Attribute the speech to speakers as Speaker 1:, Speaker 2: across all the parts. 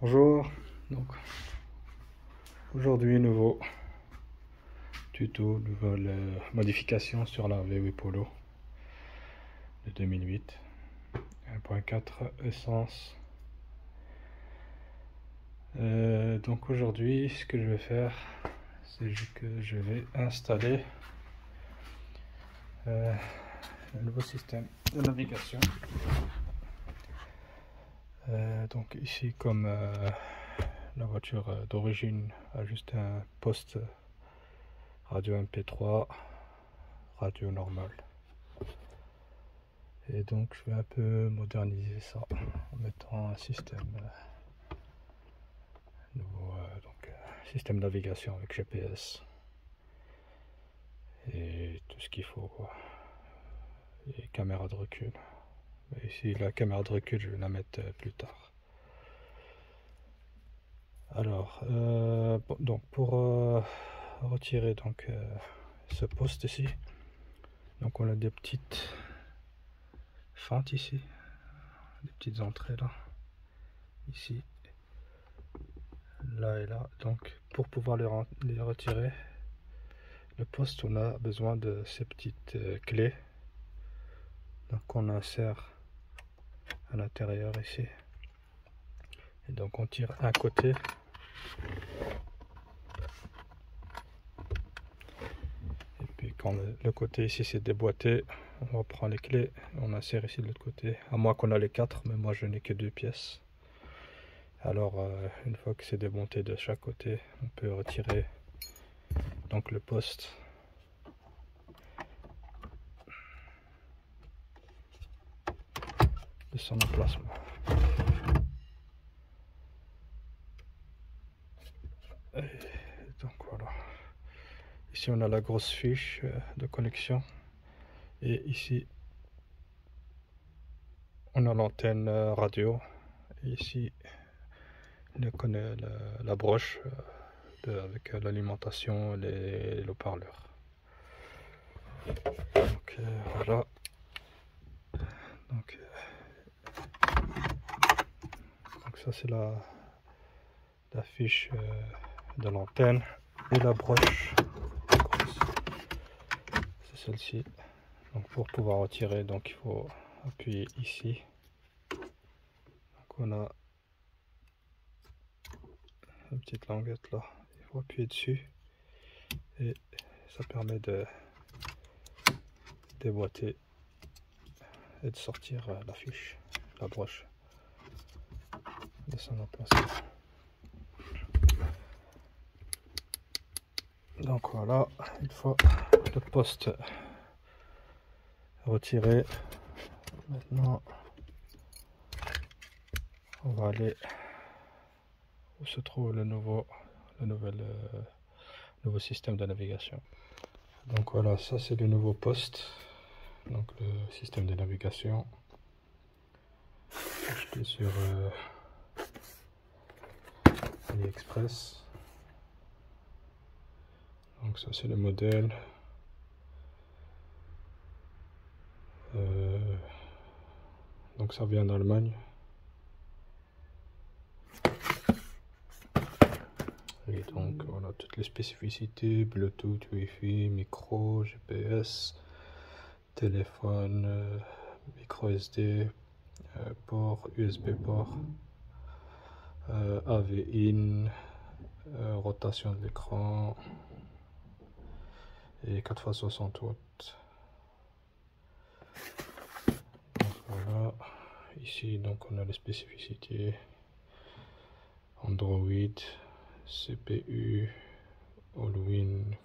Speaker 1: Bonjour, donc aujourd'hui nouveau tuto, nouvelle modification sur la V8 Polo de 2008, 1.4 essence. Donc aujourd'hui ce que je vais faire, c'est que je vais installer le nouveau système de navigation. Donc ici, comme la voiture d'origine a juste un poste radio MP3, radio normale. Et donc je vais un peu moderniser ça en mettant un système nouveau, système de navigation avec GPS et tout ce qu'il faut, quoi. Et caméra de recul. Mais ici la caméra de recul je vais la mettre plus tard. Alors donc pour retirer donc ce poste ici, donc on a des petites fentes ici, des petites entrées là, ici, là et là. Donc pour pouvoir les retirer, le poste, on a besoin de ces petites clés. Donc on insère à l'intérieur ici. Et donc on tire un côté. Et puis quand le côté ici c'est déboîté, on reprend les clés, on insère ici de l'autre côté. À moins qu'on a les 4, mais moi je n'ai que 2 pièces. Alors une fois que c'est démonté de chaque côté, on peut retirer donc le poste. De son emplacement. Et donc voilà. Ici on a la grosse fiche de connexion. Et ici on a l'antenne radio. Et ici on connaît la broche avec l'alimentation et les haut-parleurs. Donc voilà. Donc ça c'est la fiche de l'antenne. Et la broche, c'est celle-ci. Donc pour pouvoir retirer, donc il faut appuyer ici. Donc on a une petite languette là, il faut appuyer dessus et ça permet de déboîter et de sortir la fiche, la broche de son emplacement. Donc voilà, une fois le poste retiré, maintenant on va aller où se trouve le nouveau système de navigation. Donc voilà, ça c'est le nouveau poste, donc le système de navigation acheté sur AliExpress. Donc ça c'est le modèle. Donc ça vient d'Allemagne. Et donc on a toutes les spécificités: Bluetooth, Wi-Fi, micro, GPS, téléphone, micro SD, port USB port, AV in, rotation de l'écran et 4x60 watts. Donc voilà, ici donc on a les spécificités: Android, CPU, Allwin,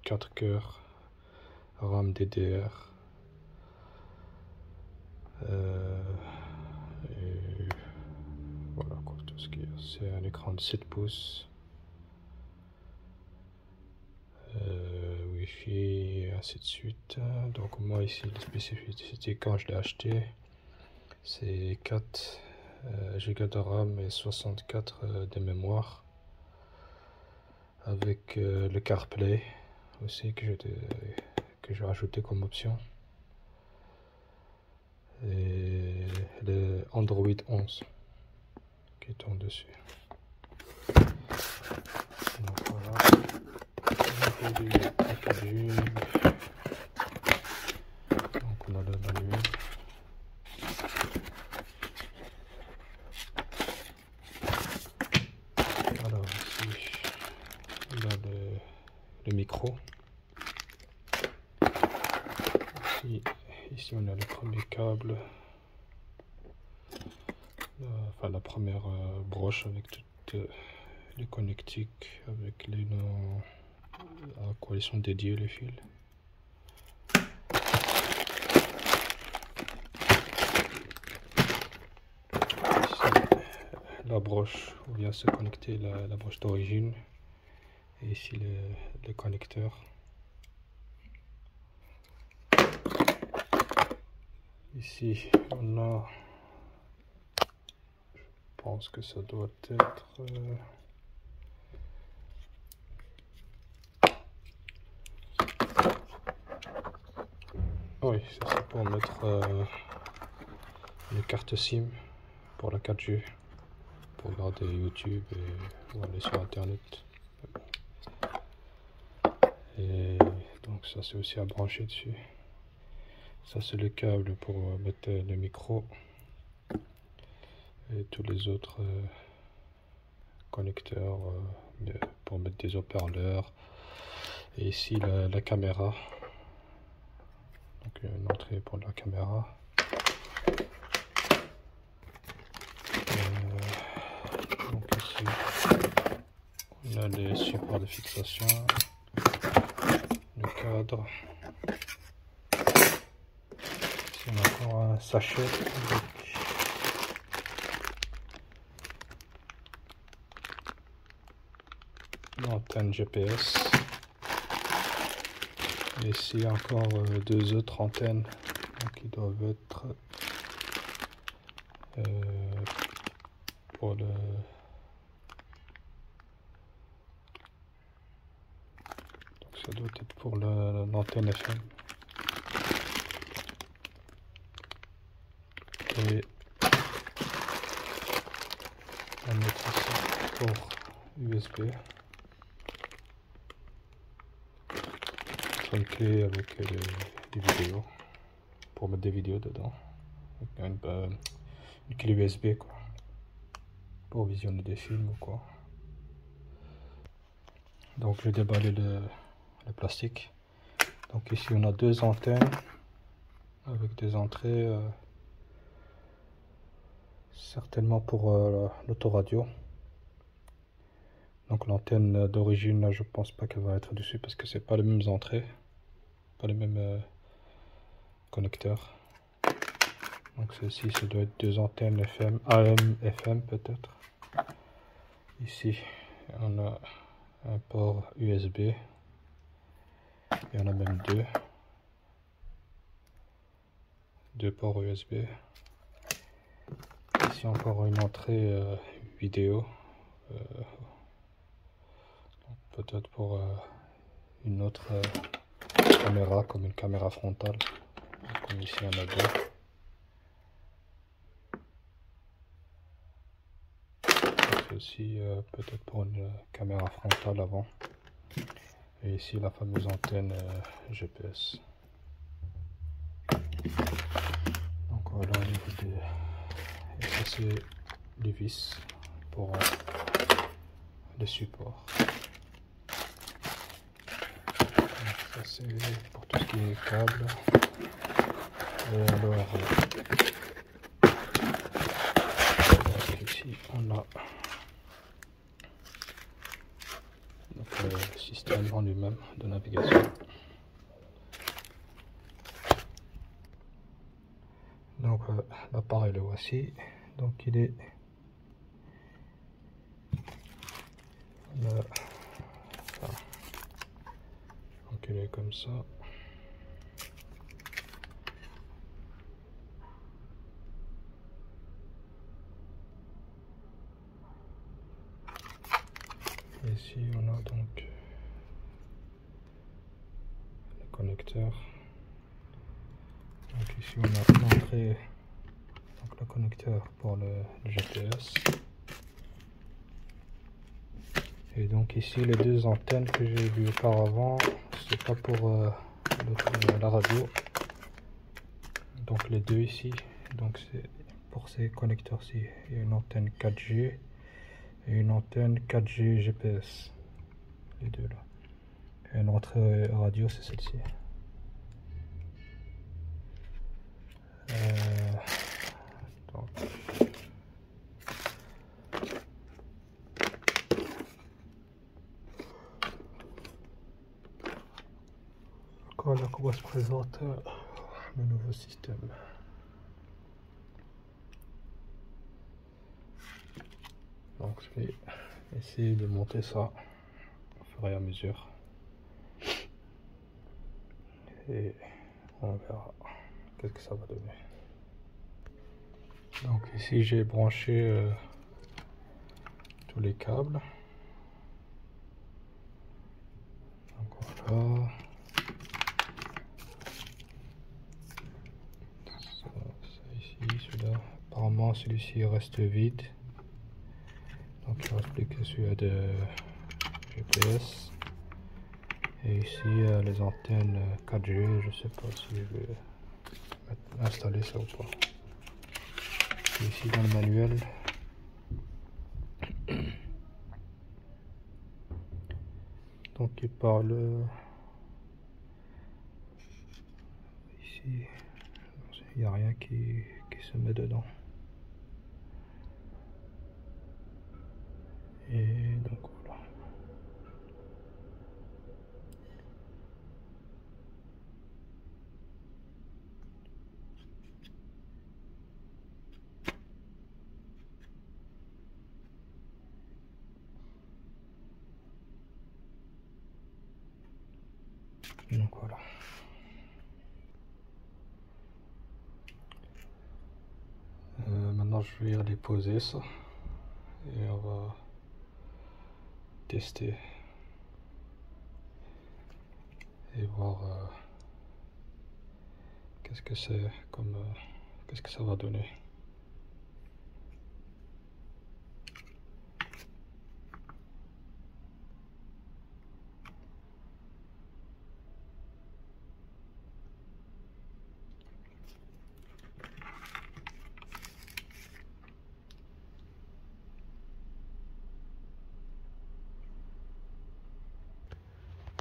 Speaker 1: 4 cœurs, RAM DDR, et voilà quoi, tout ce qui est. C'est un écran de 7 pouces, Wi-Fi et ainsi de suite. Donc moi ici les spécificités quand je l'ai acheté, c'est 4 Go de RAM et 64 de mémoire, avec le CarPlay aussi que j'ai rajouté comme option, et le Android 11 qui tourne dessus. Donc voilà. Donc on a le manuel. Alors ici on a le micro. Ici on a le premier câble, enfin la première broche avec toutes les connectiques, avec les noms à quoi ils sont dédiés les fils. Ici la broche où vient se connecter la broche d'origine, et ici les connecteurs. Ici on a, je pense que ça doit être oui, ça c'est pour mettre une carte SIM pour la 4G, pour regarder YouTube et aller sur internet. Et donc ça c'est aussi à brancher dessus. Ça c'est le câble pour mettre le micro et tous les autres connecteurs pour mettre des haut-parleurs. Et ici la caméra, donc une entrée pour la caméra. Donc ici on a les supports de fixation, le cadre. Ici on a encore un sachet avec l'antenne GPS. Et ici encore deux autres antennes qui doivent être pour le ça doit être pour l'antenne FM. Et un autre ici pour USB. Une clé avec des vidéos, pour mettre des vidéos dedans. Une clé USB quoi, pour visionner des films ou quoi. Donc j'ai déballé le plastique. Donc ici on a deux antennes avec des entrées certainement pour l'autoradio. Donc l'antenne d'origine, je pense pas qu'elle va être dessus parce que c'est pas les mêmes entrées, pas les mêmes connecteurs. Donc ceci, ça doit être deux antennes FM, AM, FM peut-être. Ici on a un port USB, et on a même deux ports USB. Ici encore une entrée vidéo, peut-être pour une autre caméra, comme une caméra frontale, comme ici on a deux. Aussi peut-être pour une caméra frontale avant. Et ici la fameuse antenne GPS. Donc voilà au niveau des... Et ça c'est les vis pour les supports. Donc, ça c'est pour tout ce qui est câble. Et alors ici on a le système en lui-même de navigation. Donc l'appareil le voici. Donc il est donc il est comme ça. Et ici on a donc le connecteur. Donc ici on a l'entrée, donc le connecteur pour le GPS. Et donc ici les deux antennes que j'ai vues auparavant, c'est pas pour la radio. Donc les deux ici, donc c'est pour ces connecteurs-ci. Il y a une antenne 4G et une antenne 4G GPS. Les deux là. Et une entrée radio, c'est celle-ci. Donc. Voilà comment se présente le nouveau système. Donc je vais essayer de monter ça au fur et à mesure. Et on verra qu'est-ce que ça va donner. Donc ici j'ai branché tous les câbles. Donc voilà. Ça ici, celui-là. Apparemment celui-ci reste vide. Donc il ne reste plus que celui de GPS. Et ici les antennes 4G, je sais pas si je vais installer ça ou pas. Et ici dans le manuel, donc il parle ici, il n'y a rien qui se met dedans. Et donc voilà. Donc voilà. Maintenant je vais aller poser ça et on va tester et voir qu'est-ce que c'est comme qu'est-ce que ça va donner.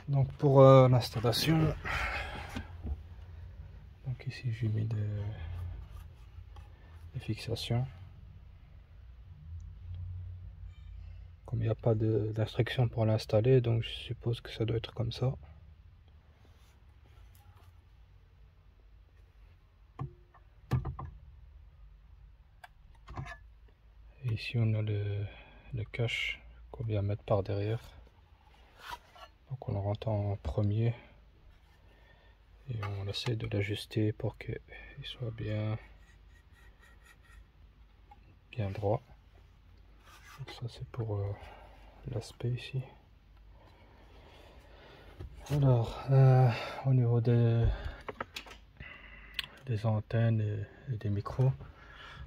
Speaker 1: Donc pour l'installation, donc ici j'ai mis des fixations. Comme il n'y a pas d'instruction pour l'installer, donc je suppose que ça doit être comme ça. Et ici on a le cache qu'on vient mettre par derrière. Donc on le rentre en premier et on essaie de l'ajuster pour qu'il soit bien droit. Donc ça c'est pour l'aspect ici. Alors au niveau des antennes et des micros,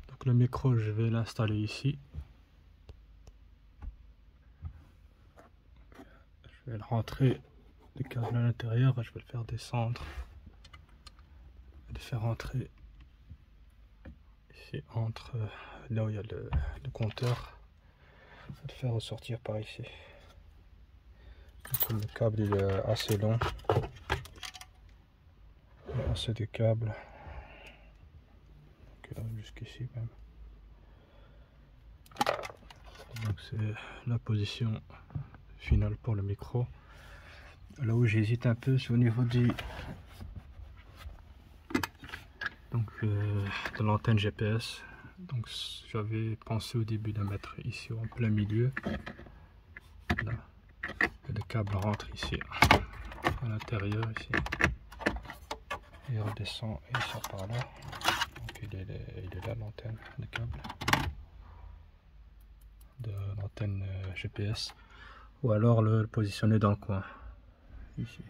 Speaker 1: donc le micro je vais l'installer ici. Je vais le rentrer le câble à l'intérieur, je vais le faire descendre, le faire rentrer ici entre là où il y a le compteur, le faire ressortir par ici. Donc, le câble il est assez long, il y a assez de câbles, jusqu'ici même. Donc c'est la position finale pour le micro. Là où j'hésite un peu, c'est au niveau de l'antenne GPS. Donc j'avais pensé au début de la mettre ici en plein milieu. Là. Et le câble rentre ici à l'intérieur ici. Il redescend et il sort par là. Donc il est là l'antenne, le câble de l'antenne GPS. Ou alors le positionner dans le coin. Ici.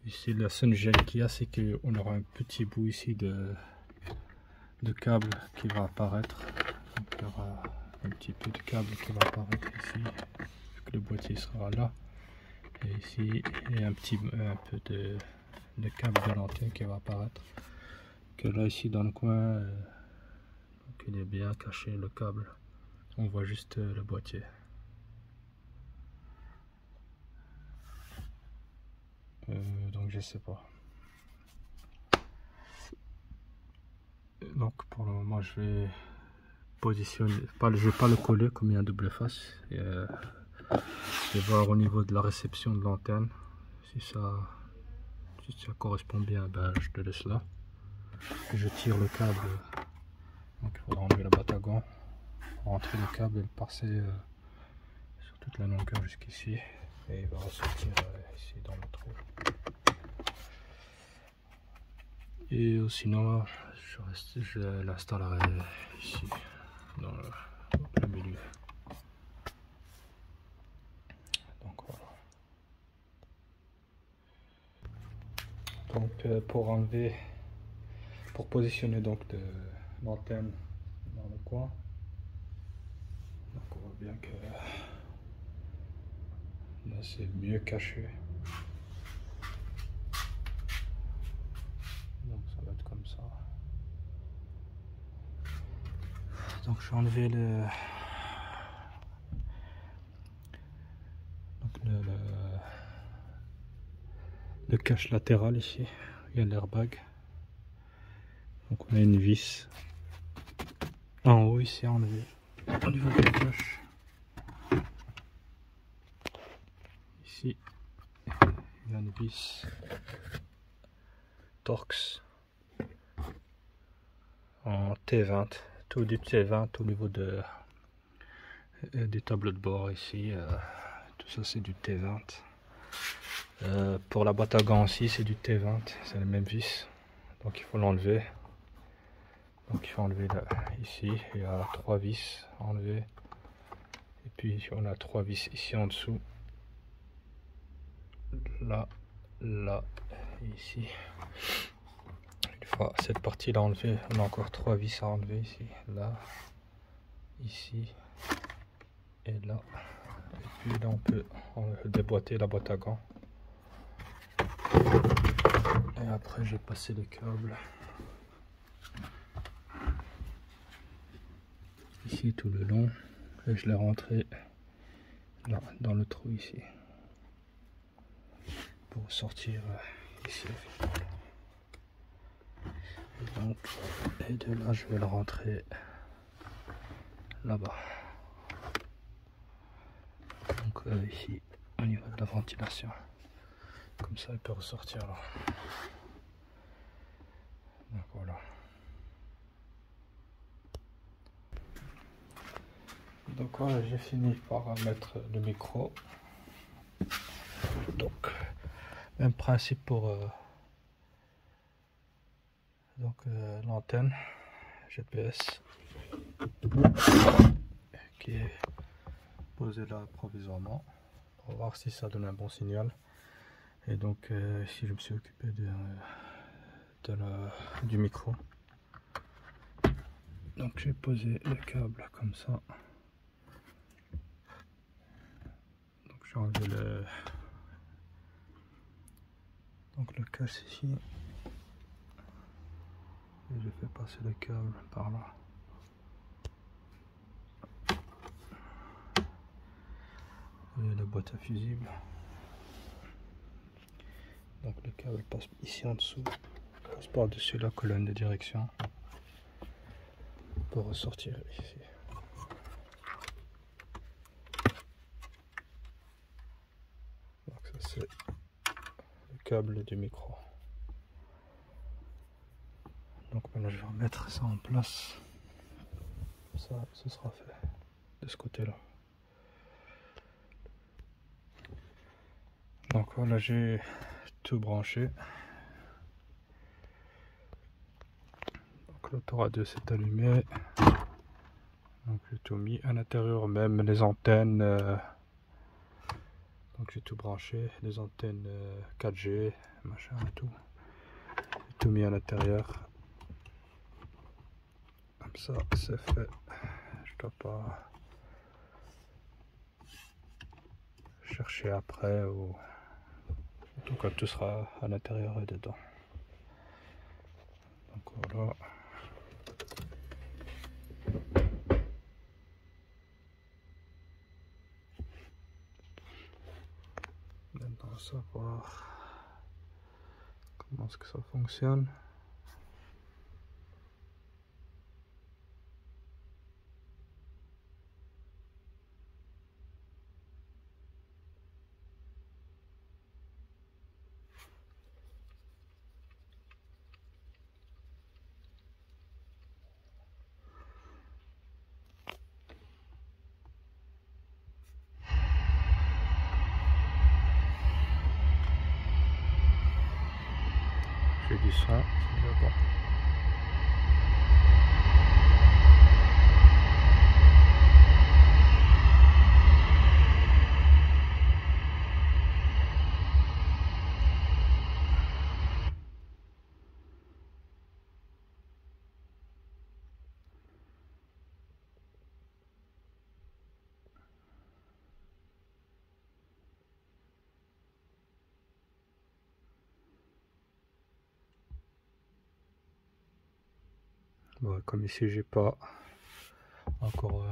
Speaker 1: Ici la seule gêne qu'il y a, c'est qu'on aura un petit bout ici de câble qui va apparaître. Donc il y aura un petit peu de câble qui va apparaître ici, vu que le boîtier sera là. Et ici, il y a un peu de câble de l'antenne qui va apparaître. Que là, ici dans le coin, donc il est bien caché le câble. On voit juste le boîtier. Donc je sais pas. Donc pour le moment, je vais positionner, je vais pas le coller comme il y a un double face. Et, je vais voir au niveau de la réception de l'antenne si ça correspond bien. Ben, je te laisse là. Je tire le câble. Donc il faudra enlever la batte à gants, rentrer le câble et le passer sur toute la longueur jusqu'ici. Et il va ressortir ici dans le trou. Et sinon, je l'installerai ici dans le milieu. Donc voilà. Donc pour positionner donc l'antenne dans le coin. Donc on voit bien que là c'est mieux caché. Donc ça va être comme ça. Donc je vais enlever le cache latéral ici. Il y a l'airbag. Donc on a une vis en haut ici à enlever au niveau de la cache. Ici il y a une vis Torx en T20, tout du T20 au niveau des tableaux de bord ici. Tout ça c'est du T20. Pour la boîte à gants aussi c'est du T20, c'est la même vis. Donc il faut l'enlever. Donc il faut enlever là, ici, il y a 3 vis à enlever. Et puis on a 3 vis ici en dessous. Là, là et ici. Une fois cette partie là enlevée, on a encore 3 vis à enlever ici, là, ici et là. Et puis là on peut déboîter la boîte à gants. Et après j'ai passé le câble ici tout le long et je l'ai rentré là dans le trou ici pour sortir ici. Et donc et de là je vais le rentrer là-bas, donc ici au niveau de la ventilation, comme ça il peut ressortir là. Donc voilà. Donc voilà, j'ai fini par mettre le micro. Donc même principe pour l'antenne GPS qui est posée là provisoirement pour voir si ça donne un bon signal. Et donc ici je me suis occupé du micro. Donc j'ai posé le câble comme ça. Donc j'ai enlevé le cache ici. Et je fais passer le câble par là. Et la boîte à fusible. Donc le câble passe ici en dessous, passe par-dessus la colonne de direction pour ressortir ici. Donc ça c'est le câble du micro. Donc maintenant je vais remettre ça en place. Ça, ce sera fait de ce côté-là. Donc voilà, j'ai tout branché. Donc l'autorat 2 s'est allumé. Donc j'ai tout mis à l'intérieur, même les antennes. Donc j'ai tout branché, les antennes 4G, machin et tout. J'ai tout mis à l'intérieur. Comme ça, c'est fait. Je dois pas chercher après, ou en tout cas tout sera à l'intérieur et dedans. Donc voilà. Maintenant savoir comment est-ce que ça fonctionne. J'ai du son, c'est déjà bon. Bon, comme ici j'ai pas encore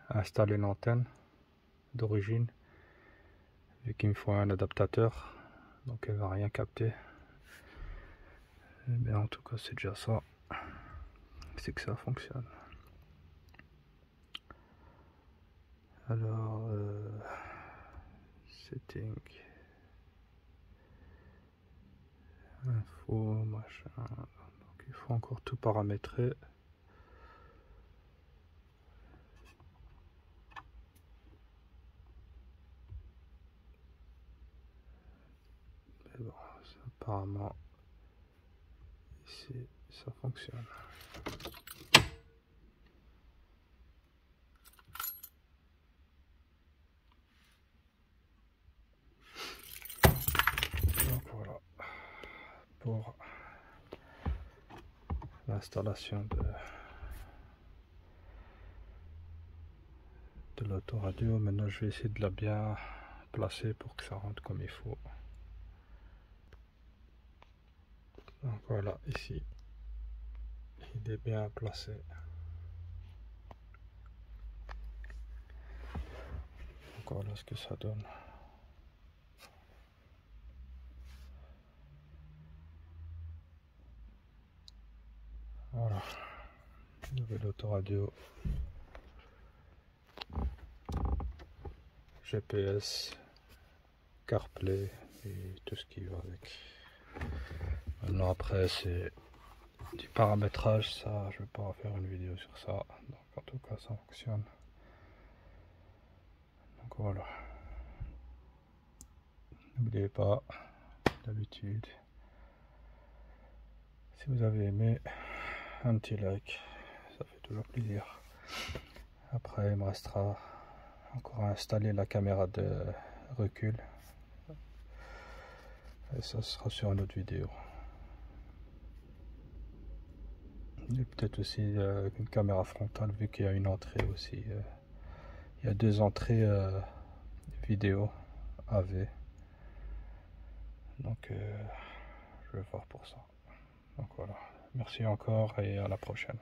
Speaker 1: installé l'antenne d'origine, vu qu'il me faut un adaptateur, donc elle va rien capter. Mais en tout cas c'est déjà ça, c'est que ça fonctionne. Alors setting, info, machin, donc il faut encore tout paramétrer. Mais bon, apparemment ici ça fonctionne. Donc voilà pour l'installation de l'autoradio. Maintenant je vais essayer de la bien placer pour que ça rentre comme il faut. Donc voilà, ici il est bien placé. Donc voilà ce que ça donne. Voilà, nouvelle autoradio, GPS, CarPlay et tout ce qui va avec. Maintenant après c'est du paramétrage, ça je vais pas faire une vidéo sur ça, donc en tout cas ça fonctionne. Donc voilà, n'oubliez pas d'habitude, si vous avez aimé, un petit like, ça fait toujours plaisir. Après il me restera encore à installer la caméra de recul et ça sera sur une autre vidéo. Et peut-être aussi une caméra frontale, vu qu'il y a une entrée aussi. Il y a deux entrées vidéo AV. Donc je vais voir pour ça. Donc voilà. Merci encore et à la prochaine.